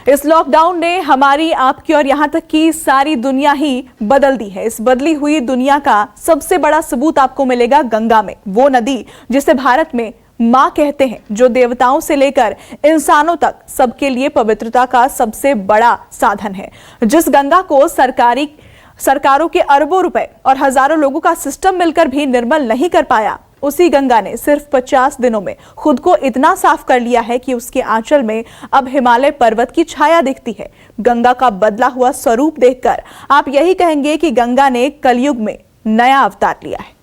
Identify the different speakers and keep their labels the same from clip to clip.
Speaker 1: इस लॉकडाउन ने हमारी, आपकी और यहाँ तक कि सारी दुनिया ही बदल दी है। इस बदली हुई दुनिया का सबसे बड़ा सबूत आपको मिलेगा गंगा में, वो नदी जिसे भारत में मां कहते हैं, जो देवताओं से लेकर इंसानों तक सबके लिए पवित्रता का सबसे बड़ा साधन है। जिस गंगा को सरकारों के अरबों रुपए और हजारों लोगों का सिस्टम मिलकर भी निर्मल नहीं कर पाया, उसी गंगा ने सिर्फ 50 दिनों में खुद को इतना साफ कर लिया है कि उसके आंचल में अब हिमालय पर्वत की छाया दिखती है। गंगा का बदला हुआ स्वरूप देखकर आप यही कहेंगे कि गंगा ने कलयुग में नया अवतार लिया है।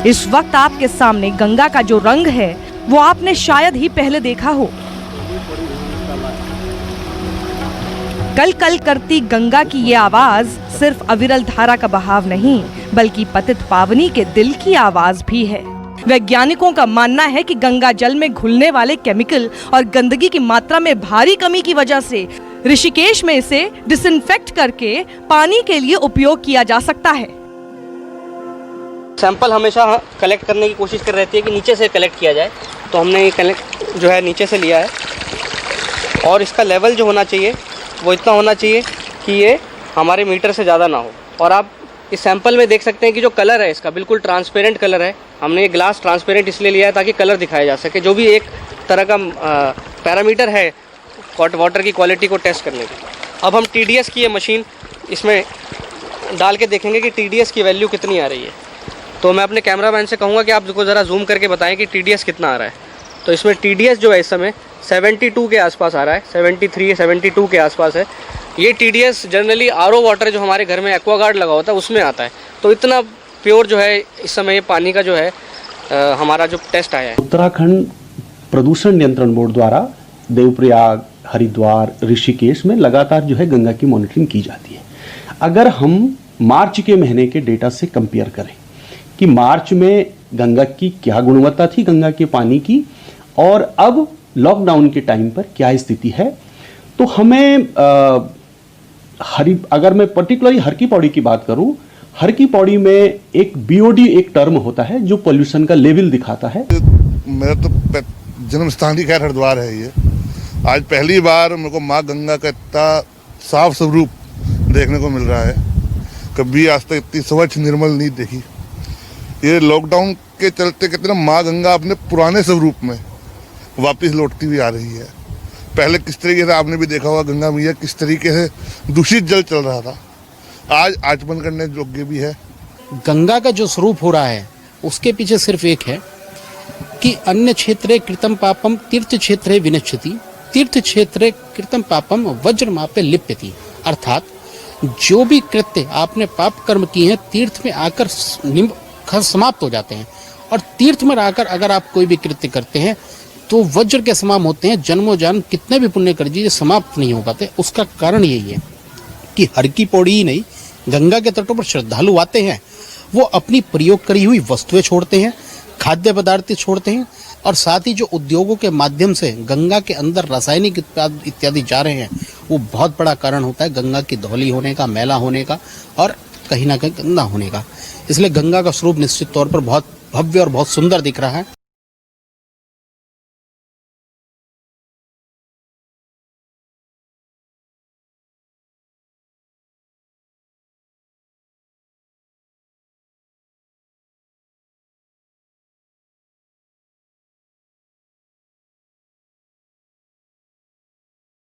Speaker 2: इस वक्त आपके सामने गंगा का जो रंग है वो आपने शायद ही पहले देखा हो। कल कल करती गंगा की ये आवाज सिर्फ अविरल धारा का बहाव नहीं, बल्कि पतित पावनी के दिल की आवाज भी है। वैज्ञानिकों का मानना है कि गंगा जल में घुलने वाले केमिकल और गंदगी की मात्रा में भारी कमी की वजह से ऋषिकेश में इसे डिसइंफेक्ट करके पानी के लिए उपयोग किया जा सकता है।
Speaker 3: सैंपल हमेशा कलेक्ट करने की कोशिश कर रहती है कि नीचे से कलेक्ट किया जाए, तो हमने ये कलेक्ट जो है नीचे से लिया है और इसका लेवल जो होना चाहिए वो इतना होना चाहिए कि ये हमारे मीटर से ज़्यादा ना हो। और आप इस सैंपल में देख सकते हैं कि जो कलर है इसका बिल्कुल ट्रांसपेरेंट कलर है। हमने ये ग्लास ट्रांसपेरेंट इसलिए लिया है ताकि कलर दिखाया जा सके, जो भी एक तरह का पैरामीटर है वाटर की क्वालिटी को टेस्ट करने की। अब हम TDS की ये मशीन इसमें डाल के देखेंगे कि TDS की वैल्यू कितनी आ रही है। तो मैं अपने कैमरामैन से कहूँगा कि आप इसको ज़रा जूम करके बताएं कि TDS कितना आ रहा है। तो इसमें TDS जो है इस समय 72 के आसपास आ रहा है, 73 72 के आसपास है। ये TDS जनरली RO वाटर जो हमारे घर में एक्वागार्ड लगा होता है उसमें आता है। तो इतना प्योर जो है इस समय ये पानी का जो है हमारा जो टेस्ट आया है।
Speaker 4: उत्तराखंड प्रदूषण नियंत्रण बोर्ड द्वारा देवप्रयाग, हरिद्वार, ऋषिकेश में लगातार जो है गंगा की मॉनिटरिंग की जाती है। अगर हम मार्च के महीने के डेटा से कंपेयर करें कि मार्च में गंगा की क्या गुणवत्ता थी, गंगा के पानी की, और अब लॉकडाउन के टाइम पर क्या स्थिति है, तो हमें अगर मैं पर्टिकुलरली हर की पौड़ी की बात करूं, हर की पौड़ी में एक BOD एक टर्म होता है जो पोल्यूशन का लेवल दिखाता है।
Speaker 5: मेरा तो जन्म स्थान ही खैर हरिद्वार है। ये आज पहली बार मेरे को माँ गंगा का इतना साफ स्वरूप देखने को मिल रहा है। कभी आज तक इतनी स्वच्छ निर्मल नहीं देखी। ये लॉकडाउन के चलते कितना माँ गंगा अपने पुराने स्वरूप में वापस लौटती हुई आ रही है। पहले किस तरीके से आपने भी देखा होगा गंगा मैया किस तरीके से दूषित जल चल रहा था, आज आचमन करने योग्य भी है।
Speaker 6: गंगा का जो स्वरूप हो रहा है उसके पीछे सिर्फ एक है कि अन्य क्षेत्रे कृतं पापम तीर्थ क्षेत्रे विनश्यति, तीर्थ क्षेत्रे कृतं पापम वज्रमापे लिप्यति। अर्थात जो भी कृत्य आपने पाप कर्म किए हैं तीर्थ में आकर समाप्त हो जाते हैं, और तीर्थ में आकर अगर आप कोई भी कृत्य करते हैं तो वज्र के समान होते हैं। जन्मों जन्म कितने भी पुण्य कर दीजिए समाप्त नहीं हो पाते। उसका कारण यही है कि हर की पौड़ी ही नहीं, गंगा के तटों पर श्रद्धालु आते हैं, वो अपनी प्रयोग करी हुई वस्तुएं छोड़ते हैं, खाद्य पदार्थ छोड़ते हैं, और साथ ही जो उद्योगों के माध्यम से गंगा के अंदर रासायनिक इत्यादि जा रहे हैं, वो बहुत बड़ा कारण होता है गंगा की धौली होने का, मैला होने का, और कहीं ना कहीं गंदा होने का। इसलिए गंगा का स्वरूप निश्चित तौर पर बहुत भव्य और बहुत सुंदर दिख रहा है।